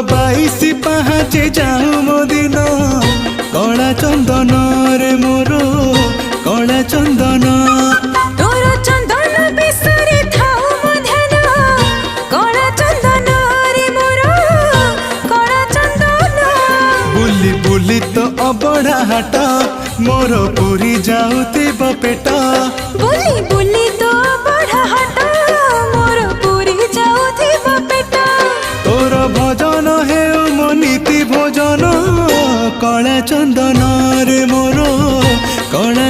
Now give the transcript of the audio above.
बाईसी पाहाचे जाऊ मो दिन कला चंदन रे मोर कला चंदन तोर चंदन बिसरे थाऊ मो ध्यान कला चंदन रे मोर कला चंदन बुली बुली तो अबड़ा हाट मोर पूरी जाऊथिब पेट बुली बुली तो बड़ा हाट मोर पूरी जाऊथिब पेट तोर भजन हे मो नीति भोजन कला चंदन रे मोर कला